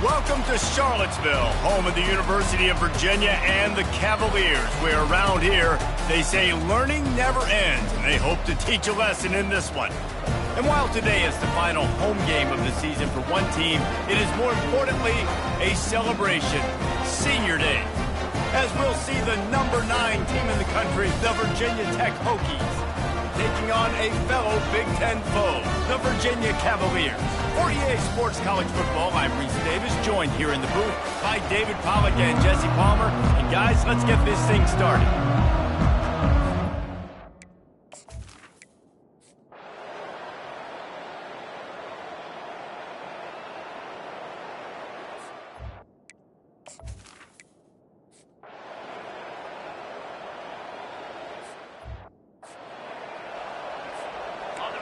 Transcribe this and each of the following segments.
Welcome to Charlottesville, home of the University of Virginia and the Cavaliers, where around here they say learning never ends, and they hope to teach a lesson in this one. And while today is the final home game of the season for one team, it is more importantly a celebration, Senior Day, as we'll see the number 9 team in the country, the Virginia Tech Hokies, taking on a fellow Big Ten foe, the Virginia Cavaliers. For EA Sports College Football, I'm Reese Davis, joined here in the booth by David Pollack and Jesse Palmer. And guys, let's get this thing started.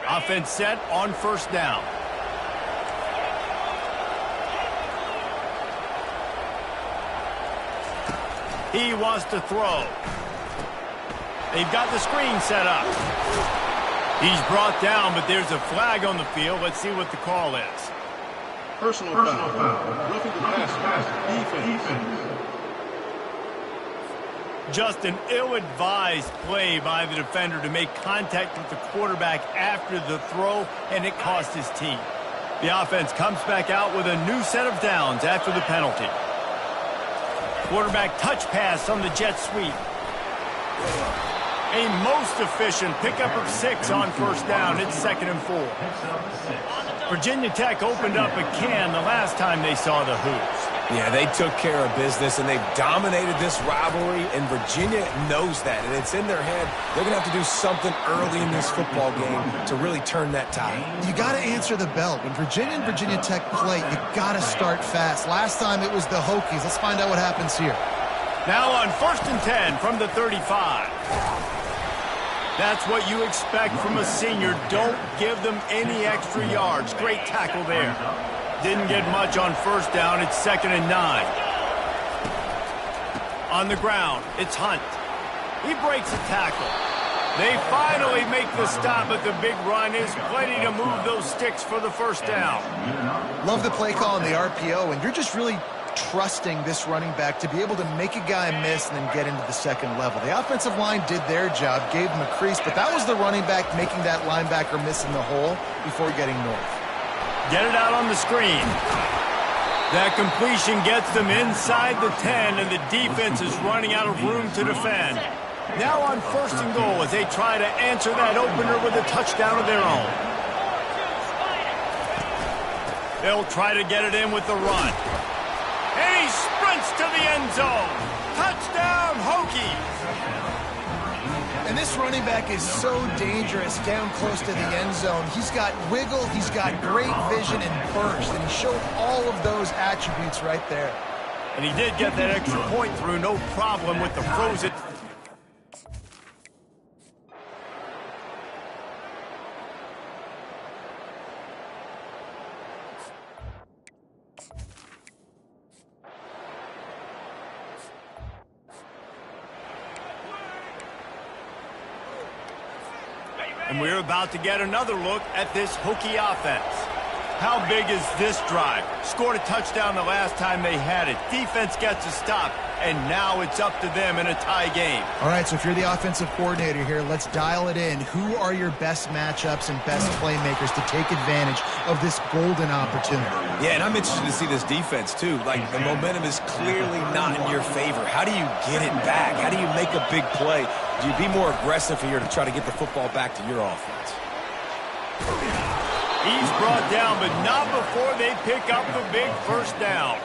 Offense set on first down. He wants to throw. They've got the screen set up. He's brought down, but there's a flag on the field. Let's see what the call is. Personal foul. Roughing the passer. Defense. Just an ill-advised play by the defender to make contact with the quarterback after the throw, and it cost his team. The offense comes back out with a new set of downs after the penalty. Quarterback touch pass on the jet sweep. A most efficient pickup of 6 on first down. It's 2nd and 4. Virginia Tech opened up a can the last time they saw the Hoos. Yeah, they took care of business, and they've dominated this rivalry, and Virginia knows that, and it's in their head. They're going to have to do something early in this football game to really turn that tide. You got to answer the bell. When Virginia and Virginia Tech play, you got to start fast. Last time it was the Hokies. Let's find out what happens here. Now on 1st and 10 from the 35. That's what you expect from a senior. Don't give them any extra yards. Great tackle there. Didn't get much on first down. It's 2nd and 9. On the ground, it's Hunt. He breaks a tackle. They finally make the stop, but the big run is plenty to move those sticks for the first down. Love the play call and the RPO, and you're just really trusting this running back to be able to make a guy miss and then get into the second level. The offensive line did their job, gave him a crease, but that was the running back making that linebacker miss in the hole before getting north. Get it out on the screen. That completion gets them inside the 10, and the defense is running out of room to defend. Now on 1st and goal as they try to answer that opener with a touchdown of their own. They'll try to get it in with the run. And he sprints to the end zone. Touchdown, Hokies! And this running back is so dangerous down close to the end zone. He's got wiggle, he's got great vision and burst, and he showed all of those attributes right there. And he did get that extra point through, no problem with the frozen. And we're about to get another look at this Hokie offense. How big is this drive? Scored a touchdown the last time they had it. Defense gets a stop, and now it's up to them in a tie game. All right, so if you're the offensive coordinator here, let's dial it in. Who are your best matchups and best playmakers to take advantage of this golden opportunity? Yeah, and I'm interested to see this defense, too. Like, the momentum is clearly not in your favor. How do you get it back? How do you make a big play? Do you be more aggressive here to try to get the football back to your offense? He's brought down, but not before they pick up the big first down.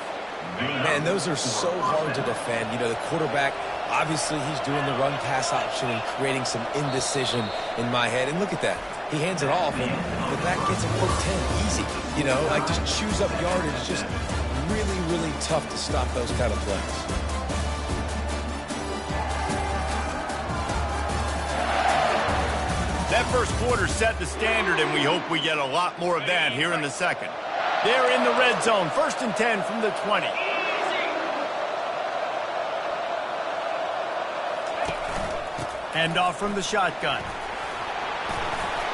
Man, those are so hard to defend. You know, the quarterback, obviously he's doing the run-pass option and creating some indecision in my head. And look at that. He hands it off, and the back gets a quick 10. Easy. You know, like just chews up yardage. It's just really, really tough to stop those kind of plays. That first quarter set the standard, and we hope we get a lot more of that here in the second. They're in the red zone. 1st and 10 from the 20. Handoff from the shotgun.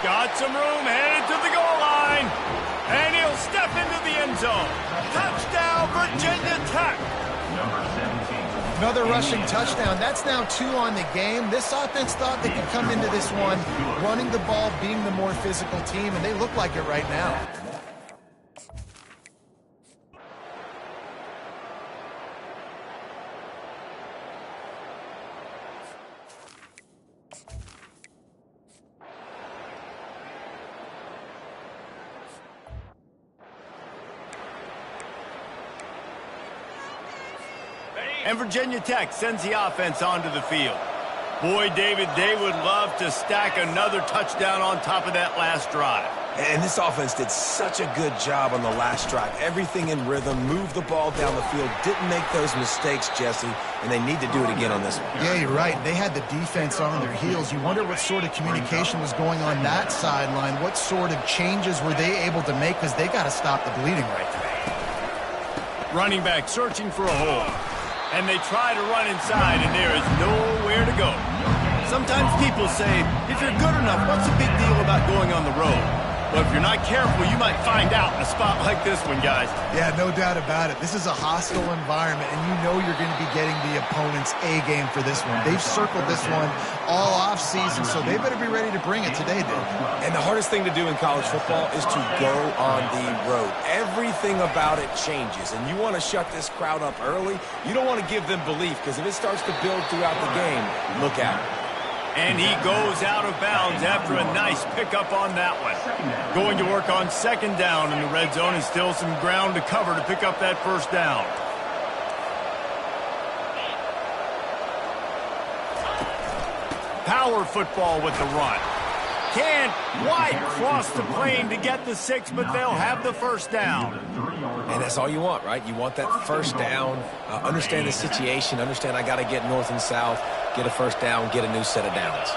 Got some room, headed to the goal line. And he'll He'll step into the end zone. Touchdown, Virginia Tech. Another rushing touchdown. That's now 2 on the game. This offense thought they could come into this one running the ball, being the more physical team, and they look like it right now. And Virginia Tech sends the offense onto the field. Boy, David, they would love to stack another touchdown on top of that last drive. And this offense did such a good job on the last drive. Everything in rhythm, moved the ball down the field, didn't make those mistakes, Jesse, and they need to do it again on this one. Yeah, you're right. They had the defense on their heels. You wonder what sort of communication was going on that sideline. What sort of changes were they able to make, because they got to stop the bleeding right there. Running back searching for a hole. And they try to run inside, and there is nowhere to go. Sometimes people say, if you're good enough, what's the big deal about going on the road? But if you're not careful, you might find out in a spot like this one, guys. Yeah, no doubt about it. This is a hostile environment, and you know you're going to be getting the opponent's A-game for this one. They've circled this one all off-season, so they better be ready to bring it today, Dave. And the hardest thing to do in college football is to go on the road. Everything about it changes, and you want to shut this crowd up early. You don't want to give them belief, because if it starts to build throughout the game, look out. And he goes out of bounds after a nice pickup on that one. Going to work on second down in the red zone, and still some ground to cover to pick up that first down. Power football with the run. Can't quite cross the plane to get the 6, but they'll have the first down. And that's all you want, right? You want that first down, understand the situation, understand I got to get north and south, get a first down, get a new set of downs.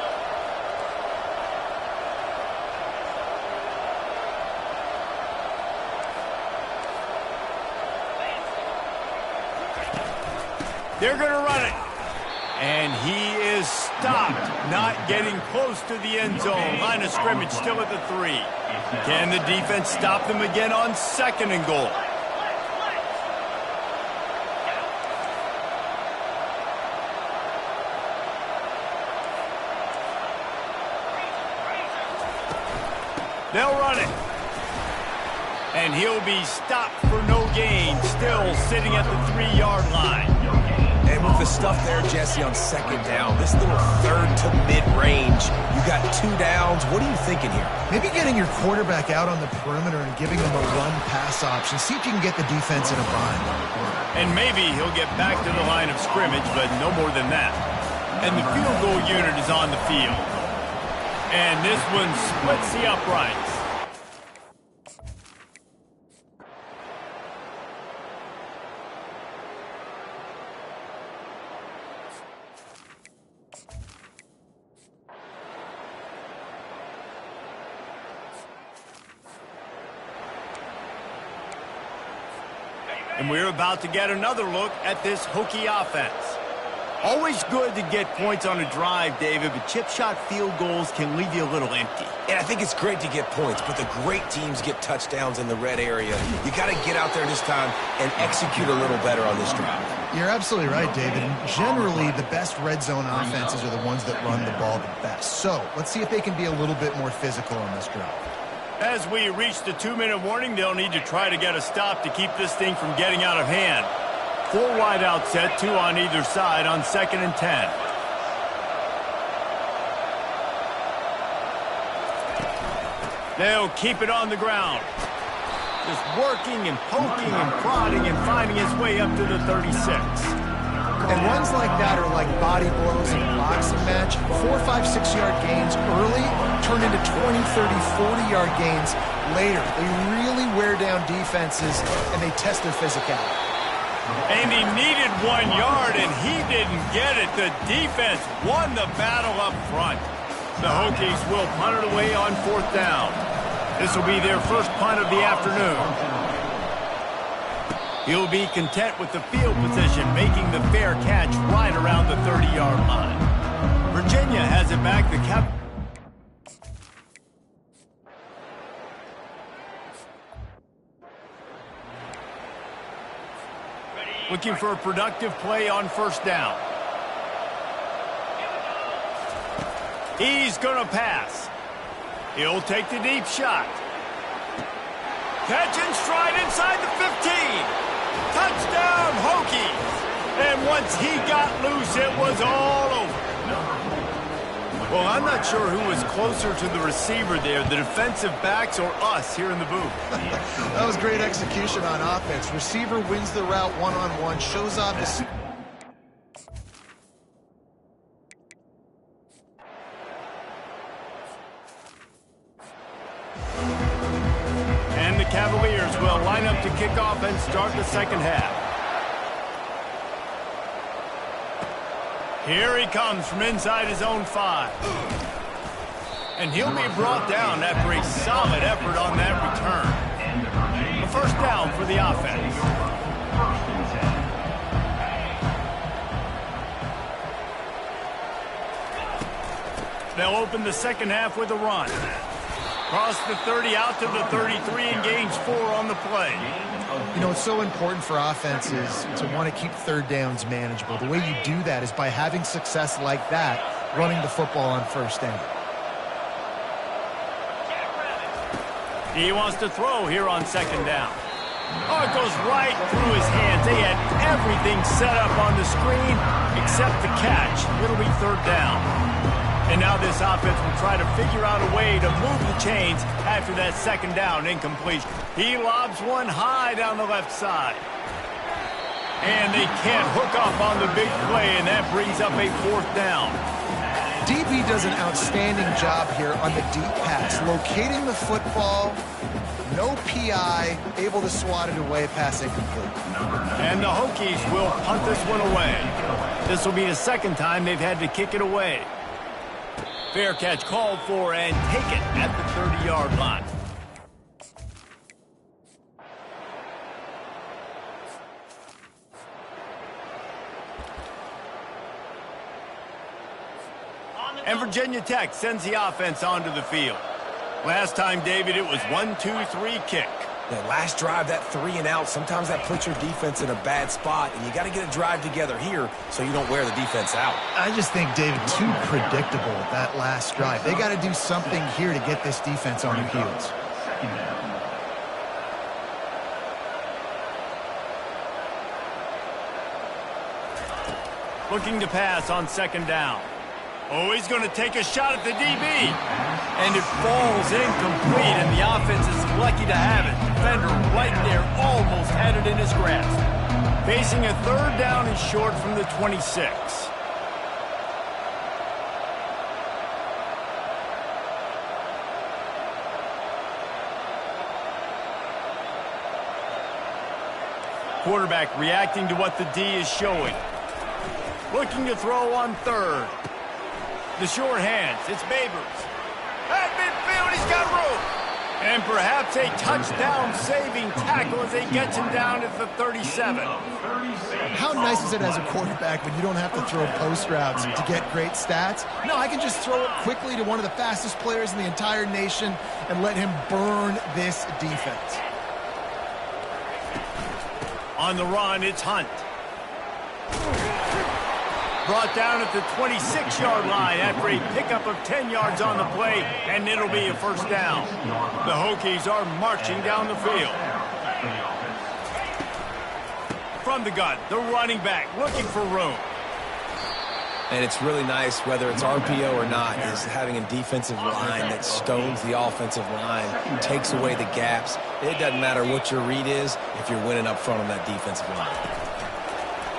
They're going to run it. And he is stopped, not getting close to the end zone. Line of scrimmage still at the 3. Can the defense stop them again on second and goal? They'll run it. And he'll be stopped for no gain, still sitting at the 3-yard line. And with the stuff there, Jesse, on second down, this little third to mid-range, you got 2 downs. What are you thinking here? Maybe getting your quarterback out on the perimeter and giving him a run-pass option. See if you can get the defense in a bind. And maybe he'll get back to the line of scrimmage, but no more than that. And the field goal unit is on the field. And this one splits the uprights. And we're about to get another look at this Hokie offense. Always good to get points on a drive, David, but chip shot field goals can leave you a little empty. And I think it's great to get points, but the great teams get touchdowns in the red area. You got to get out there this time and execute a little better on this drive. You're absolutely right, David. And generally, the best red zone offenses are the ones that run the ball the best. So let's see if they can be a little bit more physical on this drive. As we reach the 2-minute warning, they'll need to try to get a stop to keep this thing from getting out of hand. 4 wide out set, 2 on either side on second and 10. They'll keep it on the ground. Just working and poking and prodding and finding his way up to the 36. And runs like that are like body blows in a boxing match. 4, 5, 6-yard gains early turn into 20, 30, 40-yard gains later. They really wear down defenses, and they test their physicality. And he needed 1 yard, and he didn't get it. The defense won the battle up front. The Hokies will punt it away on 4th down. This will be their first punt of the afternoon. He'll be content with the field position, making the fair catch right around the 30-yard line. Virginia has it back. The cap. Looking for a productive play on first down. He's going to pass. He'll take the deep shot. Catch and stride inside the 15. Touchdown, Hokies. And once he got loose, it was all over. Well, I'm not sure who was closer to the receiver there, the defensive backs or us here in the booth. That was great execution on offense. Receiver wins the route one-on-one, shows off his... And the Cavaliers will line up to kick off and start the second half. Here he comes from inside his own 5. And he'll be brought down after a solid effort on that return. A first down for the offense. They'll open the second half with a run. Cross the 30 out to the 33 and gains 4 on the play. You know, it's so important for offenses to want to keep third downs manageable. The way you do that is by having success like that, running the football on first down. He wants to throw here on second down. Oh, it goes right through his hands. They had everything set up on the screen except the catch. It'll be third down. And now this offense will try to figure out a way to move the chains after that second down incomplete. He lobs one high down the left side. And they can't hook up on the big play, and that brings up a fourth down. DB does an outstanding job here on the deep pass, locating the football, no PI, able to swat it away, pass incomplete. And the Hokies will punt this one away. This will be the second time they've had to kick it away. Fair catch called for and taken at the 30-yard line. And Virginia Tech sends the offense onto the field. Last time, David, it was 1-2-3 kick. That last drive, that 3 and out, sometimes that puts your defense in a bad spot, and you got to get a drive together here so you don't wear the defense out. I just think, David, too predictable that last drive. They got to do something here to get this defense on their heels. Looking to pass on second down. Oh, he's going to take a shot at the DB. And it falls incomplete, and the offense is lucky to have it. Defender right there almost had it in his grasp. Facing a third down and short from the 26. Quarterback reacting to what the D is showing. Looking to throw on third. The short hands, it's Babers. At midfield, he's got room. And perhaps a touchdown-saving tackle as he gets him down at the 37. How nice is it as a quarterback when you don't have to throw post routes to get great stats? No, I can just throw it quickly to one of the fastest players in the entire nation and let him burn this defense. On the run, it's Hunt. Brought down at the 26-yard line after a pickup of 10 yards on the play, and it'll be a first down. The Hokies are marching down the field. From the gun, the running back looking for room. And it's really nice, whether it's RPO or not, is having a defensive line that stones the offensive line, takes away the gaps. It doesn't matter what your read is if you're winning up front on that defensive line.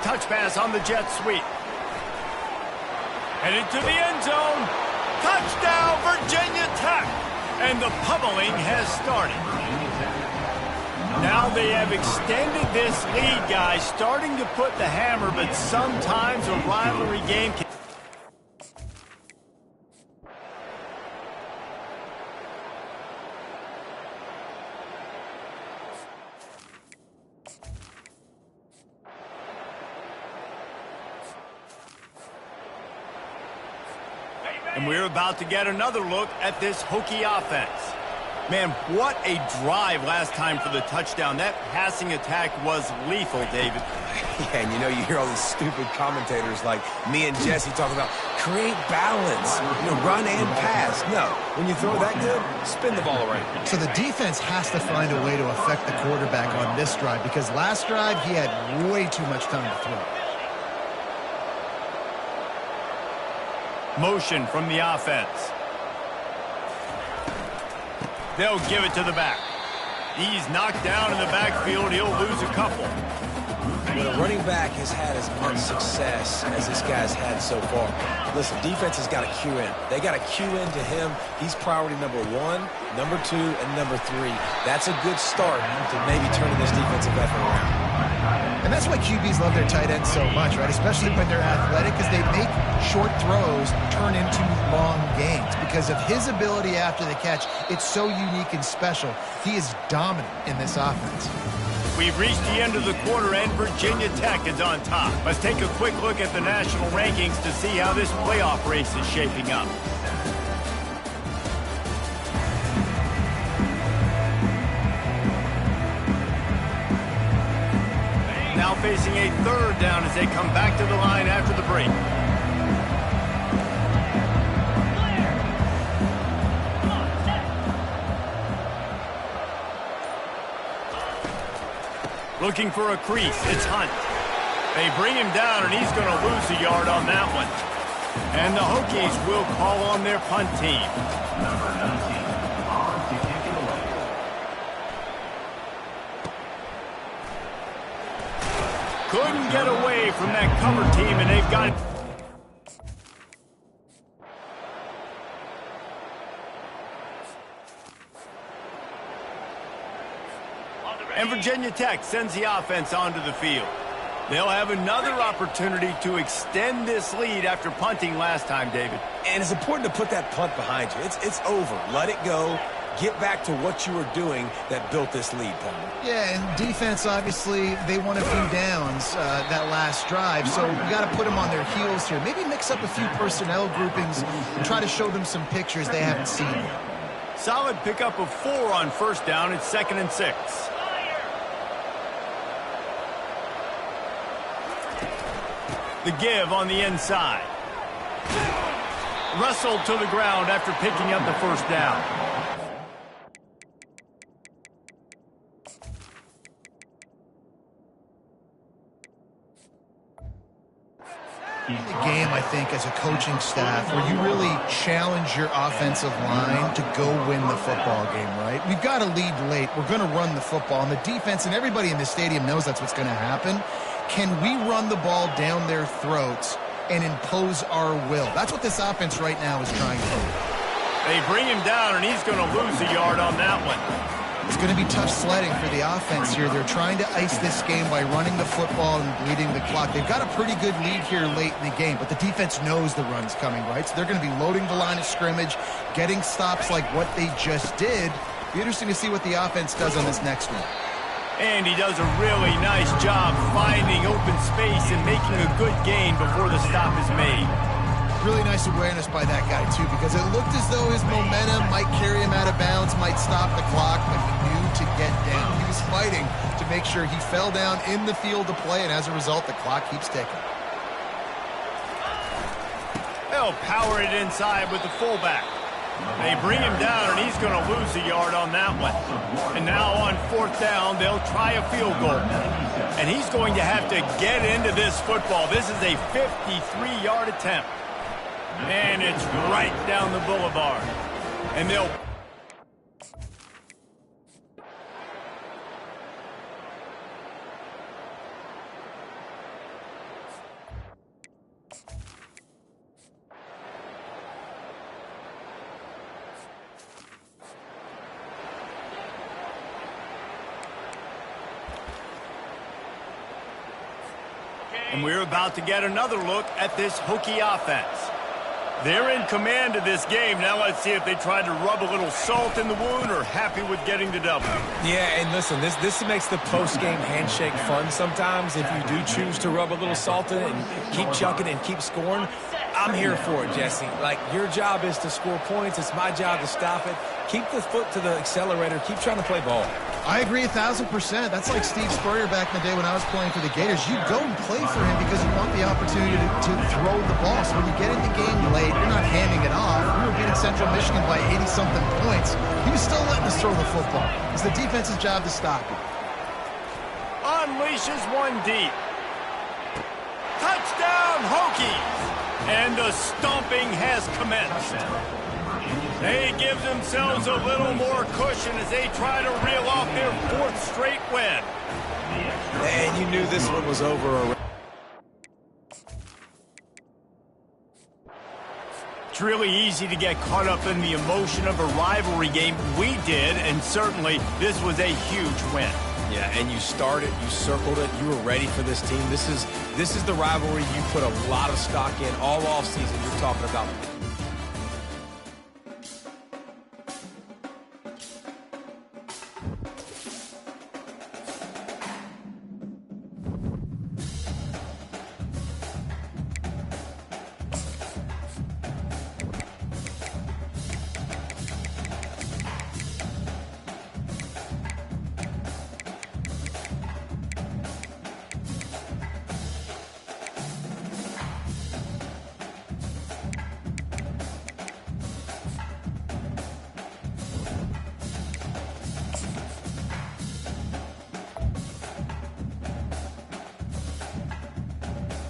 Touch pass on the jet sweep. Headed to the end zone. Touchdown, Virginia Tech. And the pummeling has started. Now they have extended this lead, guys, starting to put the hammer, but sometimes a rivalry game can... And we're about to get another look at this Hokie offense. Man, what a drive last time for the touchdown. That passing attack was lethal, David. Yeah, and you hear all these stupid commentators like me and Jesse talking about create balance, run and pass. No, when you throw that good, spin the ball around. So the defense has to find a way to affect the quarterback on this drive because last drive he had way too much time to throw. Motion from the offense. They'll give it to the back. He's knocked down in the backfield. He'll lose a couple. When a running back has had as much success as this guy's had so far, listen, defense has got to cue in. They got to cue into him. He's priority number 1, number 2, and number 3. That's a good start to maybe turning this defensive effort around. And that's why QBs love their tight ends so much, right? Especially when they're athletic, because they make short throws turn into long gains. Because of his ability after the catch, it's so unique and special. He is dominant in this offense. We've reached the end of the quarter, and Virginia Tech is on top. Let's take a quick look at the national rankings to see how this playoff race is shaping up. Now facing a third down as they come back to the line after the break. Looking for a crease. It's Hunt. They bring him down, and he's going to lose a yard on that one. And the Hokies will call on their punt team. Number 19, to kick it away. Couldn't get away from that cover team, and they've got it. And Virginia Tech sends the offense onto the field. They'll have another opportunity to extend this lead after punting last time, David. And it's important to put that punt behind you. It's over. Let it go. Get back to what you were doing that built this lead, Palmer. Yeah, and defense, obviously, they won a few downs that last drive, so we got to put them on their heels here. Maybe mix up a few personnel groupings and try to show them some pictures they haven't seen yet. Solid pickup of 4 on first down. It's 2nd and 6. The give on the inside. Wrestled to the ground after picking up the first down. The game, I think, as a coaching staff, where you really challenge your offensive line to go win the football game, right? We've got to lead late. We're going to run the football. And the defense and everybody in the stadium knows that's what's going to happen. Can we run the ball down their throats and impose our will? That's what this offense right now is trying to do. They bring him down, and he's going to lose a yard on that one. It's going to be tough sledding for the offense here. They're trying to ice this game by running the football and bleeding the clock. They've got a pretty good lead here late in the game, but the defense knows the run's coming, right? So they're going to be loading the line of scrimmage, getting stops like what they just did. Be interesting to see what the offense does on this next one. And he does a really nice job finding open space and making a good gain before the stop is made. Really nice awareness by that guy, too, because it looked as though his momentum might carry him out of bounds, might stop the clock, but he knew to get down. He was fighting to make sure he fell down in the field to play, and as a result, the clock keeps ticking. They'll power it inside with the fullback. They bring him down, and he's going to lose a yard on that one. And now on 4th down, they'll try a field goal. And he's going to have to get into this football. This is a 53-yard attempt. And it's right down the boulevard. And they'll... And we're about to get another look at this Hokie offense. They're in command of this game. Now let's see if they try to rub a little salt in the wound or happy with getting the W. Yeah, and listen, this makes the post-game handshake fun sometimes. If you do choose to rub a little salt in it and keep chucking and keep scoring, I'm here for it, Jesse. Like, your job is to score points. It's my job to stop it. keep the foot to the accelerator. Keep trying to play ball. I agree 1,000%. That's like Steve Spurrier back in the day when I was playing for the Gators. You go and play for him because you want the opportunity to throw the ball. So when you get in the game late, you're not handing it off. We were beating Central Michigan by 80-something points. He was still letting us throw the football. It's the defense's job to stop it. Unleashes one deep. Touchdown, Hokies! And the stomping has commenced. They give themselves a little more cushion as they try to reel off their 4th straight win. And you knew this one was over already. It's really easy to get caught up in the emotion of a rivalry game. We did, and certainly this was a huge win. Yeah, and you started, you circled it, you were ready for this team. This is the rivalry you put a lot of stock in all offseason. You're talking about